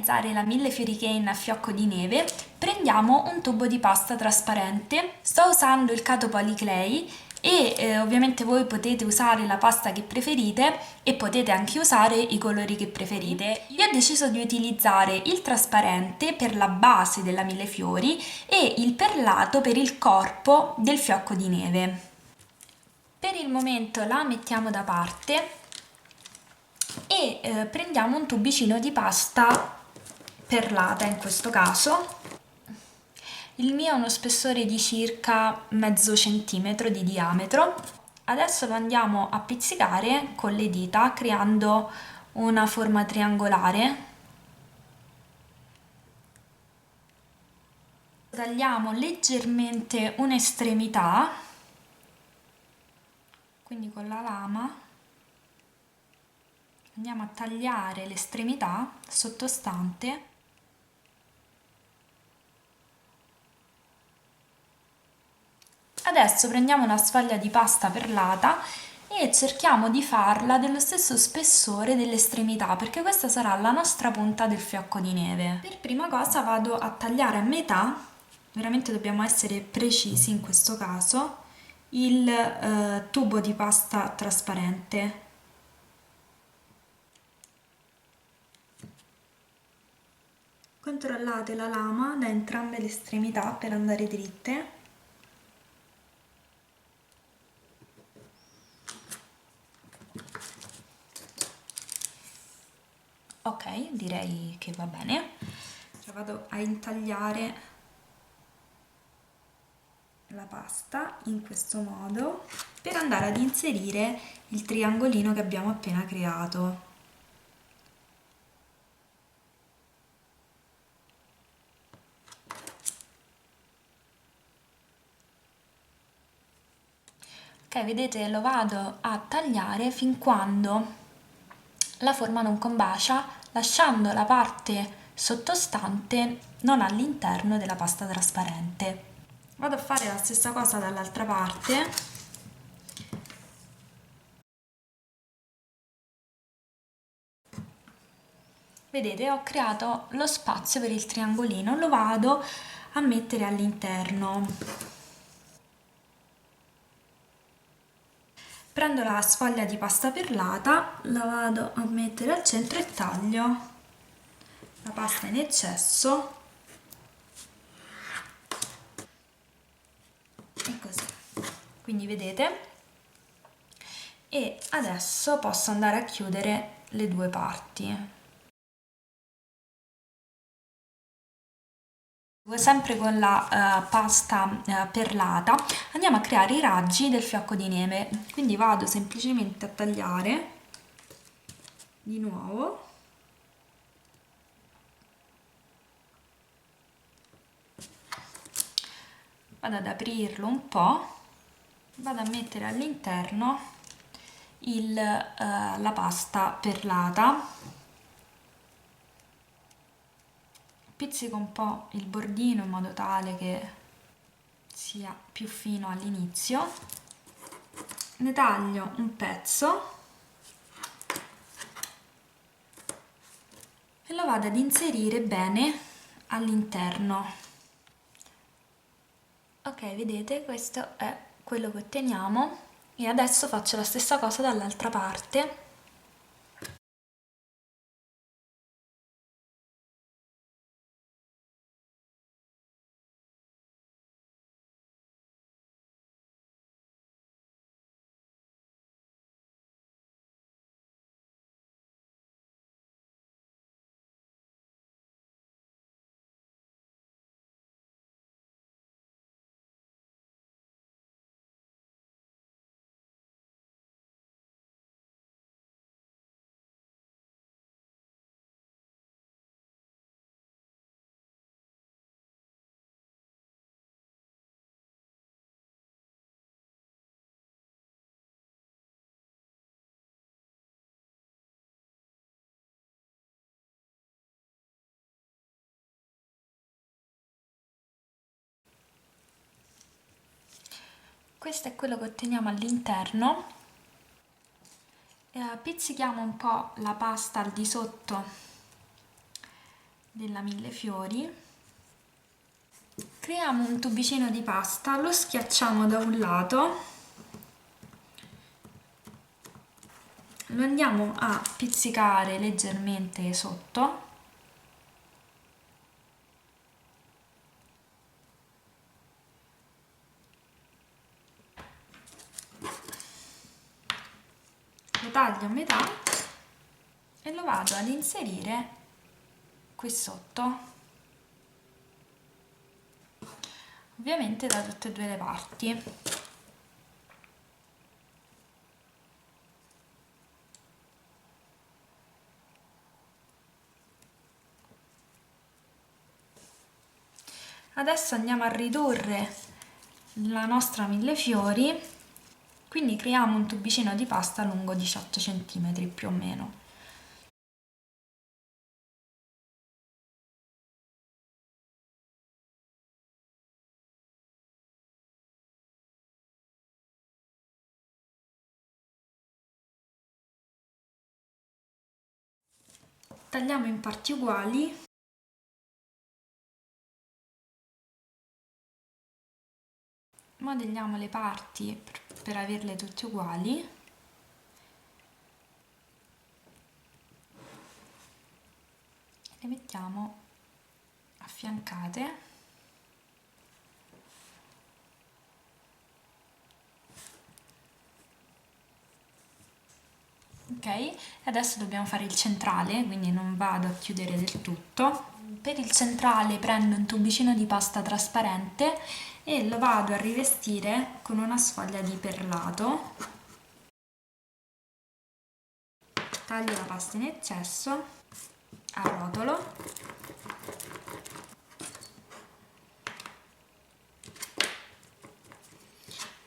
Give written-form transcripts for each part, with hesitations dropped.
realizzare la millefiori a fiocco di neve, prendiamo un tubo di pasta trasparente. Sto usando il Kato Polyclay e ovviamente voi potete usare la pasta che preferite e potete anche usare i colori che preferite. Io ho deciso di utilizzare il trasparente per la base della millefiori e il perlato per il corpo del fiocco di neve. Per il momento la mettiamo da parte e prendiamo un tubicino di pasta perlata in questo caso. Il mio ha uno spessore di circa mezzo centimetro di diametro. Adesso lo andiamo a pizzicare con le dita creando una forma triangolare. Tagliamo leggermente un'estremità, quindi con la lama andiamo a tagliare l'estremità sottostante. Adesso prendiamo una sfoglia di pasta perlata e cerchiamo di farla dello stesso spessore dell'estremità, perché questa sarà la nostra punta del fiocco di neve. Per prima cosa vado a tagliare a metà, veramente dobbiamo essere precisi in questo caso, il tubo di pasta trasparente. Controllate la lama da entrambe le estremità per andare dritte. Ok, direi che va bene. Vado a intagliare la pasta in questo modo per andare ad inserire il triangolino che abbiamo appena creato. Ok, vedete, lo vado a tagliare fin quando la forma non combacia, lasciando la parte sottostante non all'interno della pasta trasparente. Vado a fare la stessa cosa dall'altra parte. Vedete, ho creato lo spazio per il triangolino, lo vado a mettere all'interno. Prendo la sfoglia di pasta perlata, la vado a mettere al centro e taglio la pasta in eccesso. E così. Quindi vedete? E adesso posso andare a chiudere le due parti. Sempre con la pasta perlata andiamo a creare i raggi del fiocco di neve, quindi vado semplicemente a tagliare di nuovo vado ad aprirlo un po', vado a mettere all'interno la pasta perlata, pizzico un po' il bordino in modo tale che sia più fino all'inizio, ne taglio un pezzo e lo vado ad inserire bene all'interno. Ok, vedete, questo è quello che otteniamo e adesso faccio la stessa cosa dall'altra parte. Questo è quello che otteniamo all'interno. Pizzichiamo un po' la pasta al di sotto della millefiori. Creiamo un tubicino di pasta, lo schiacciamo da un lato, lo andiamo a pizzicare leggermente sotto. Lo taglio a metà e lo vado ad inserire qui sotto, ovviamente da tutte e due le parti. Adesso andiamo a ridurre la nostra millefiori, quindi creiamo un tubicino di pasta lungo 18 cm più o meno. Tagliamo in parti uguali. Modelliamo le parti per averle tutte uguali. Le mettiamo affiancate. Ok, adesso dobbiamo fare il centrale, quindi non vado a chiudere del tutto. Per il centrale prendo un tubicino di pasta trasparente e lo vado a rivestire con una sfoglia di perlato. Taglio la pasta in eccesso, arrotolo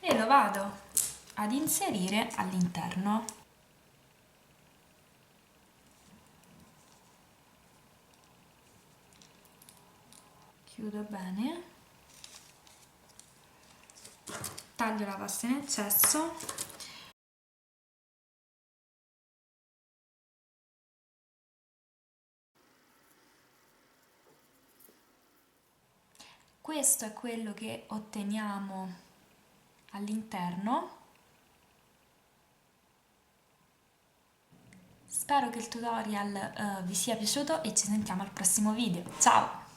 e lo vado ad inserire all'interno. Chiudo bene, taglio la pasta in eccesso . Questo è quello che otteniamo all'interno. Spero che il tutorial vi sia piaciuto e ci sentiamo al prossimo video. Ciao!